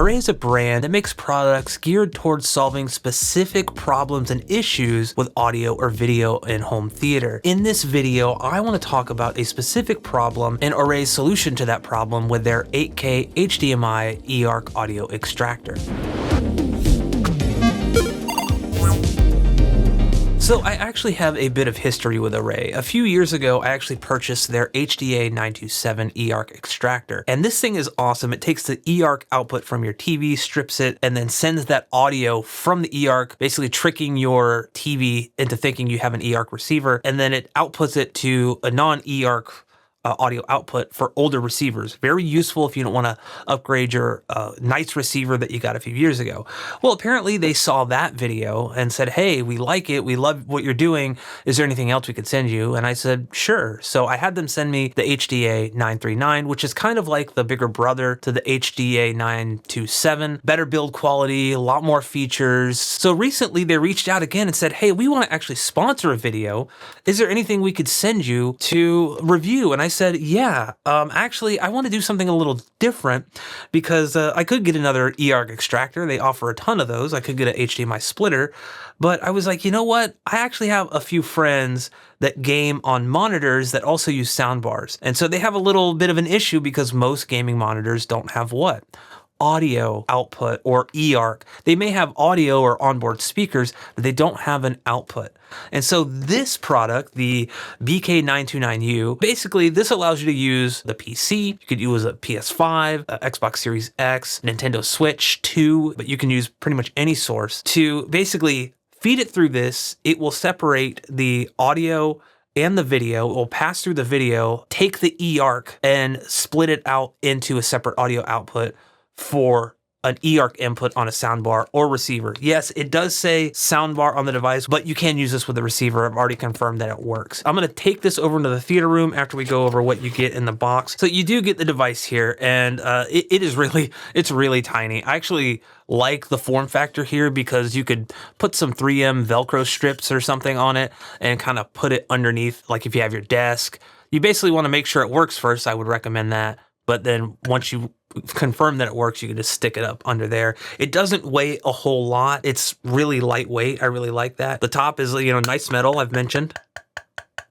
OREI is a brand that makes products geared towards solving specific problems and issues with audio or video in home theater. In this video, I want to talk about a specific problem and OREI's solution to that problem with their 8K HDMI eARC audio extractor. So I actually have a bit of history with OREI. A few years ago, I actually purchased their HDA927 eARC extractor. And this thing is awesome. It takes the eARC output from your TV, strips it, and then sends that audio from the eARC, basically tricking your TV into thinking you have an eARC receiver. And then it outputs it to a non-eARC audio output for older receivers. Very useful if you don't want to upgrade your nice receiver that you got a few years ago. Well, apparently they saw that video and said, hey, we like it. We love what you're doing. Is there anything else we could send you? And I said, sure. So I had them send me the HDA929, which is kind of like the bigger brother to the HDA927. Better build quality, a lot more features. So recently they reached out again and said, hey, we want to actually sponsor a video. Is there anything we could send you to review? And I said, yeah, actually, I want to do something a little different because I could get another eARC extractor. They offer a ton of those. I could get an HDMI splitter, but I was like, you know what? I actually have a few friends that game on monitors that also use soundbars. And so they have a little bit of an issue because most gaming monitors don't have what? Audio output or eARC. They may have audio or onboard speakers, but they don't have an output. And so this product, the BK-929U, basically this allows you to use the PC. You could use a PS5, Xbox Series X, Nintendo Switch 2, but you can use pretty much any source to basically feed it through this. It will separate the audio and the video. It will pass through the video, take the eARC and split it out into a separate audio output for an eARC input on a soundbar or receiver. Yes, it does say soundbar on the device, but you can use this with the receiver. I've already confirmed that it works. I'm going to take this over into the theater room after we go over what you get in the box. So you do get the device here, and it's really tiny. I actually like the form factor here because you could put some 3M Velcro strips or something on it and kind of put it underneath, like if you have your desk. You basically want to make sure it works first. I would recommend that. But then once you confirm that it works, you can just stick it up under there. It doesn't weigh a whole lot. It's really lightweight. I really like that. The top is, nice metal, I've mentioned.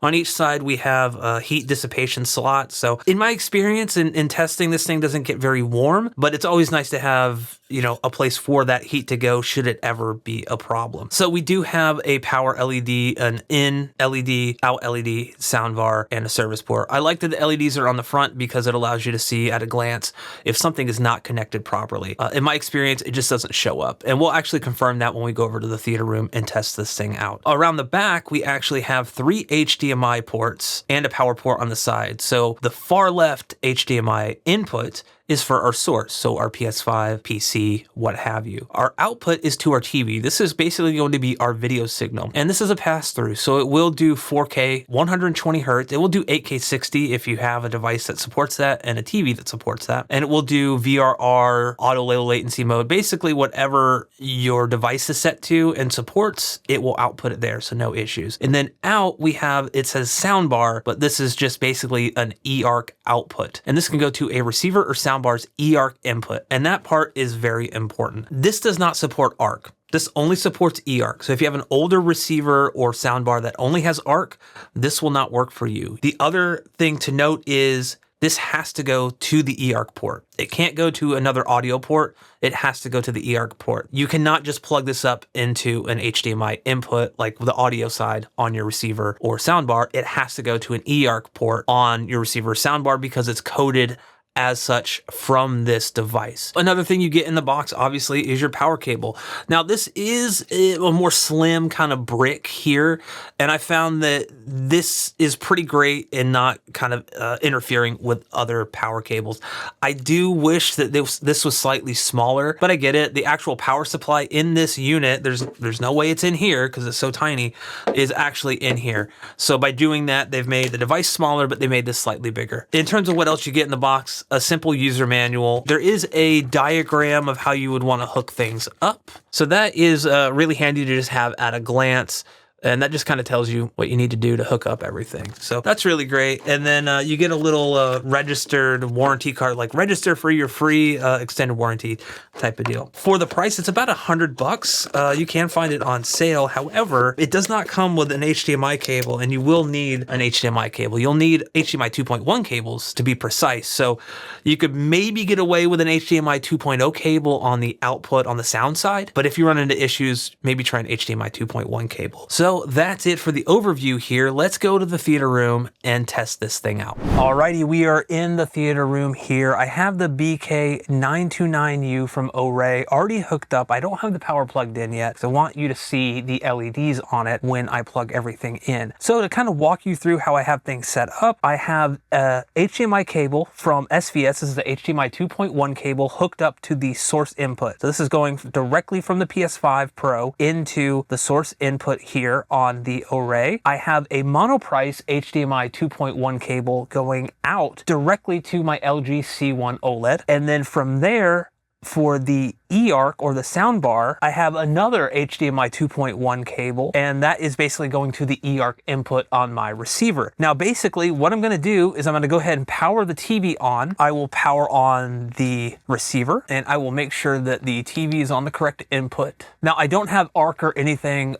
On each side, we have a heat dissipation slot. So in my experience in testing, this thing doesn't get very warm, but it's always nice to have, a place for that heat to go should it ever be a problem. So we do have a power LED, an in LED, out LED soundbar, and a service port. I like that the LEDs are on the front because it allows you to see at a glance if something is not connected properly. In my experience, it just doesn't show up. And we'll actually confirm that when we go over to the theater room and test this thing out. Around the back, we actually have 3 HDMI ports and a power port on the side. So the far left HDMI input is for our source, so our PS5, PC, what have you. Our output is to our TV. This is basically going to be our video signal. And this is a pass-through, so it will do 4K, 120 hertz. It will do 8K 60 if you have a device that supports that and a TV that supports that. And it will do VRR, auto low latency mode, basically whatever your device is set to and supports, it will output it there, so no issues. And then out, it says soundbar, but this is just basically an eARC output. And this can go to a receiver or soundbar's eARC input, and that part is very important. This does not support ARC. This only supports eARC. So if you have an older receiver or soundbar that only has ARC, this will not work for you. The other thing to note is this has to go to the eARC port. It can't go to another audio port. It has to go to the eARC port. You cannot just plug this up into an HDMI input, like the audio side on your receiver or soundbar. It has to go to an eARC port on your receiver or soundbar because it's coded as such from this device. Another thing you get in the box, obviously, is your power cable. Now, this is a more slim kind of brick here, and I found that this is pretty great in not kind of interfering with other power cables. I do wish that this was slightly smaller, but I get it. The actual power supply in this unit, there's no way it's in here because it's so tiny, is actually in here. So by doing that, they've made the device smaller, but they made this slightly bigger. In terms of what else you get in the box, a simple user manual. There is a diagram of how you would want to hook things up. So that is really handy to just have at a glance. And that just kind of tells you what you need to do to hook up everything. So that's really great. And then you get a little registered warranty card, like register for your free extended warranty type of deal. For the price, it's about $100. You can find it on sale. However, it does not come with an HDMI cable, and you will need an HDMI cable. You'll need HDMI 2.1 cables to be precise. So you could maybe get away with an HDMI 2.0 cable on the output on the sound side. But if you run into issues, maybe try an HDMI 2.1 cable. So that's it for the overview here. Let's go to the theater room and test this thing out. Alrighty, we are in the theater room here. I have the BK-929U from OREI already hooked up. I don't have the power plugged in yet, so I want you to see the LEDs on it when I plug everything in. So to kind of walk you through how I have things set up, I have a HDMI cable from SVS. This is the HDMI 2.1 cable hooked up to the source input. So this is going directly from the PS5 Pro into the source input here on the OREI. I have a monoprice HDMI 2.1 cable going out directly to my LG C1 OLED. And then from there, for the eARC or the soundbar, I have another HDMI 2.1 cable, and that is basically going to the eARC input on my receiver. Now, basically, what I'm going to do is I'm going to go ahead and power the TV on. I will power on the receiver, and I will make sure that the TV is on the correct input. Now, I don't have ARC or anything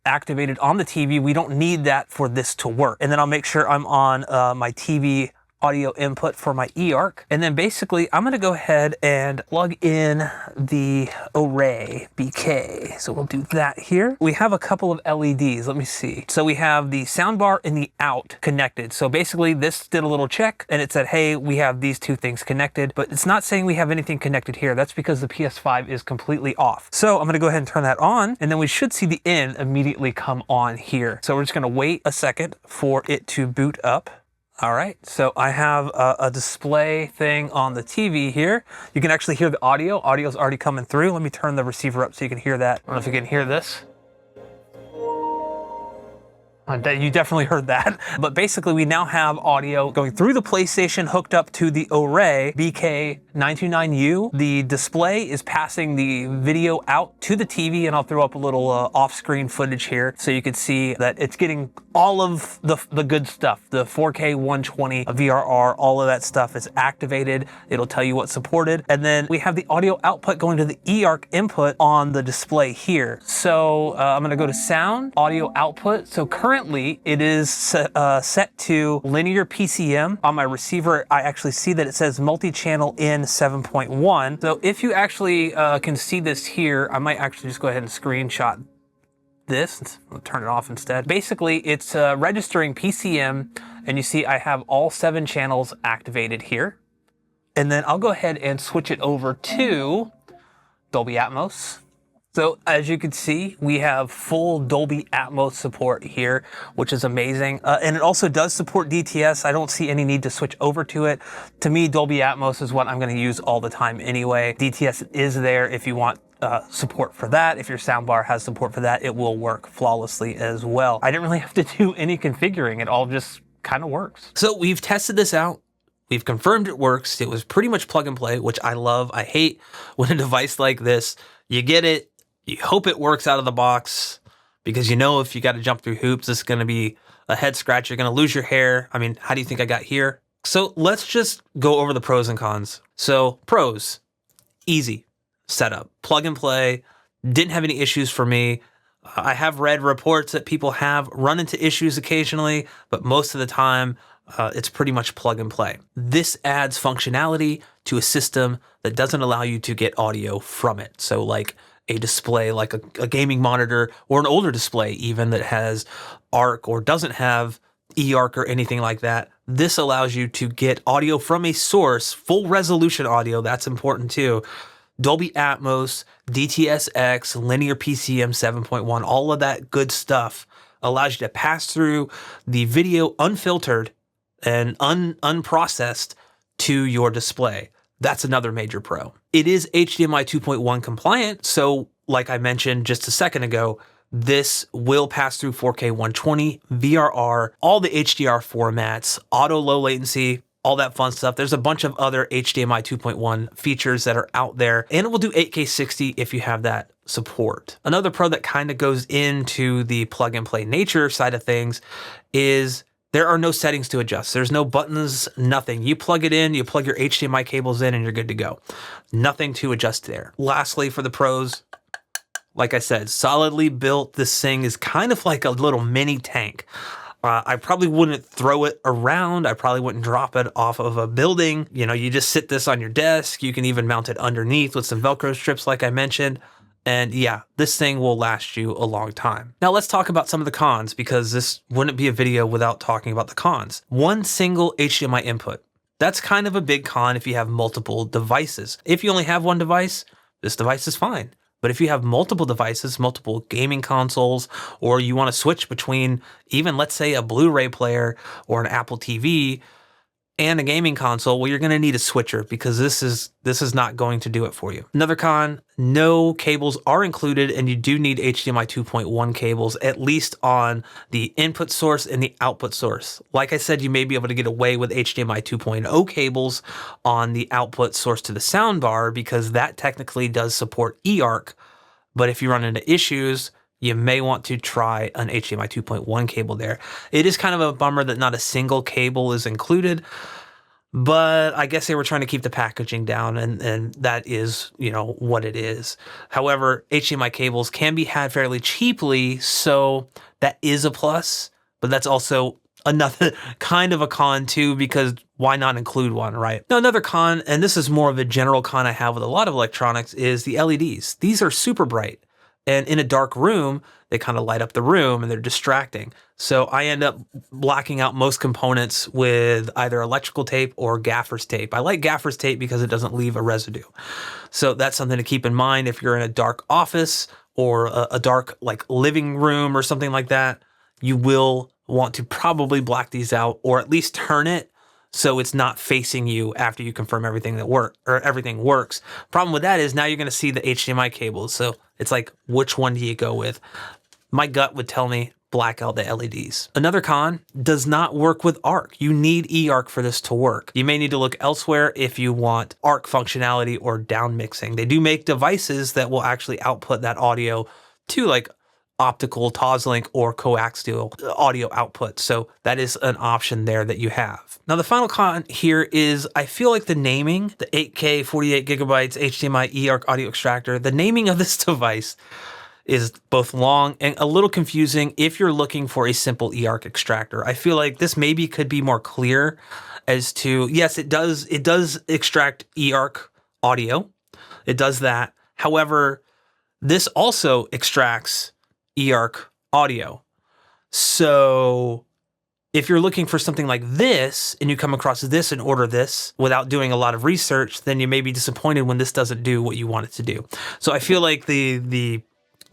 activated on the TV. We don't need that for this to work. And then I'll make sure I'm on my TV audio input for my eARC. And then basically I'm gonna go ahead and plug in the OREI BK. So we'll do that here. We have a couple of LEDs, let me see. So we have the soundbar and the out connected. So basically this did a little check and it said, hey, we have these two things connected, but it's not saying we have anything connected here. That's because the PS5 is completely off. So I'm gonna go ahead and turn that on, and then we should see the in immediately come on here. So we're just gonna wait a second for it to boot up. All right, so I have a display thing on the TV here. You can actually hear the audio. Audio's already coming through. Let me turn the receiver up so you can hear that. I don't know if you can hear this. You definitely heard that. But basically we now have audio going through the PlayStation hooked up to the OREI BK-929U. The display is passing the video out to the TV, and I'll throw up a little off-screen footage here so you can see that it's getting all of the good stuff. The 4K 120 VRR, all of that stuff is activated. It'll tell you what's supported. And then we have the audio output going to the eARC input on the display here. So I'm gonna go to sound, audio output. So currently it is set to linear PCM. On my receiver, I actually see that it says multi-channel in 7.1. So if you actually can see this here, I might actually just go ahead and screenshot this. I'll turn it off instead. Basically, it's registering PCM, and you see I have all 7 channels activated here. And then I'll go ahead and switch it over to Dolby Atmos. So as you can see, we have full Dolby Atmos support here, which is amazing. And it also does support DTS. I don't see any need to switch over to it. To me, Dolby Atmos is what I'm gonna use all the time anyway. DTS is there if you want support for that. If your soundbar has support for that, it will work flawlessly as well. I didn't really have to do any configuring. It all just kind of works. So we've tested this out. We've confirmed it works. It was pretty much plug and play, which I love. I hate when a device like this, you get it, you hope it works out of the box, because you know if you got to jump through hoops, it's going to be a head scratch. You're going to lose your hair. I mean, how do you think I got here? So let's just go over the pros and cons. So pros, easy setup, plug and play, didn't have any issues for me. I have read reports that people have run into issues occasionally, but most of the time it's pretty much plug and play. This adds functionality to a system that doesn't allow you to get audio from it. So like a display, like a gaming monitor, or an older display even that has ARC or doesn't have eARC or anything like that. This allows you to get audio from a source, full resolution audio, that's important too. Dolby Atmos, DTS:X, linear PCM 7.1, all of that good stuff allows you to pass through the video unfiltered and unprocessed to your display. That's another major pro. It is HDMI 2.1 compliant, so like I mentioned just a second ago, this will pass through 4K 120, VRR, all the HDR formats, auto low latency, all that fun stuff. There's a bunch of other HDMI 2.1 features that are out there, and it will do 8K 60 if you have that support. Another pro that kind of goes into the plug and play nature side of things is there are no settings to adjust. There's no buttons, nothing. You plug it in, you plug your HDMI cables in, and you're good to go. Nothing to adjust there. Lastly, for the pros, like I said, solidly built. This thing is kind of like a little mini tank. I probably wouldn't throw it around. I probably wouldn't drop it off of a building. You know, you just sit this on your desk. You can even mount it underneath with some Velcro strips like I mentioned. And yeah, this thing will last you a long time. Now let's talk about some of the cons, because this wouldn't be a video without talking about the cons. One single HDMI input. That's kind of a big con if you have multiple devices. If you only have one device, this device is fine. But if you have multiple devices, multiple gaming consoles, or you want to switch between even, let's say, a Blu-ray player or an Apple TV and a gaming console, well, you're going to need a switcher, because this is not going to do it for you. Another con, no cables are included, and you do need HDMI 2.1 cables, at least on the input source and the output source. Like I said, you may be able to get away with HDMI 2.0 cables on the output source to the soundbar, because that technically does support eARC. But if you run into issues, you may want to try an HDMI 2.1 cable there. It is kind of a bummer that not a single cable is included, but I guess they were trying to keep the packaging down, and that is, you know, what it is. However, HDMI cables can be had fairly cheaply, so that is a plus, but that's also another kind of a con too, because why not include one, right? Now, another con, and this is more of a general con I have with a lot of electronics, is the LEDs. These are super bright. And in a dark room, they kind of light up the room and they're distracting. So I end up blacking out most components with either electrical tape or gaffer's tape. I like gaffer's tape because it doesn't leave a residue. So that's something to keep in mind if you're in a dark office or a dark like living room or something like that. You will want to probably black these out, or at least turn it so it's not facing you after you confirm everything everything works. Problem with that is now you're going to see the HDMI cables. So it's like, which one do you go with? My gut would tell me black out the LEDs. Another con, does not work with ARC. You need eARC for this to work. You may need to look elsewhere if you want ARC functionality or down mixing. They do make devices that will actually output that audio to like optical, Toslink, or coaxial audio output. So that is an option there that you have. Now the final con here is I feel like the naming, the 8K 48 gigabytes HDMI eARC audio extractor, the naming of this device is both long and a little confusing if you're looking for a simple eARC extractor. I feel like this maybe could be more clear as to, yes, it does extract eARC audio. It does that. However, this also extracts eARC audio. So if you're looking for something like this and you come across this and order this without doing a lot of research, then you may be disappointed when this doesn't do what you want it to do. So I feel like the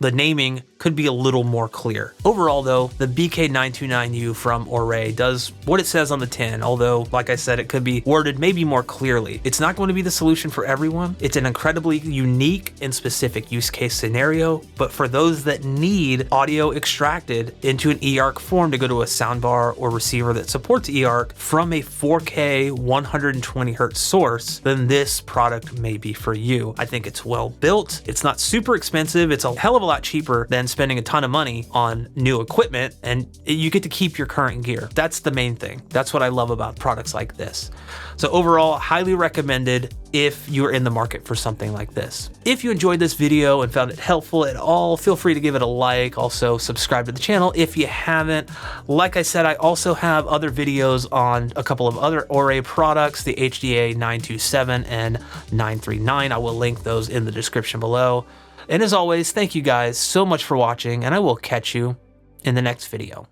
naming could be a little more clear. Overall though, the BK-929U from OREI does what it says on the tin, although like I said, it could be worded maybe more clearly. It's not going to be the solution for everyone. It's an incredibly unique and specific use case scenario, but for those that need audio extracted into an eARC form to go to a soundbar or receiver that supports eARC from a 4K 120Hz source, then this product may be for you. I think it's well built. It's not super expensive. It's a hell of a lot cheaper than spending a ton of money on new equipment, and you get to keep your current gear. That's the main thing. That's what I love about products like this. So overall, highly recommended if you're in the market for something like this. If you enjoyed this video and found it helpful at all, feel free to give it a like. Also subscribe to the channel if you haven't. Like I said, I also have other videos on a couple of other OREI products, the HDA-927 and 939. I will link those in the description below. And as always, thank you guys so much for watching, and I will catch you in the next video.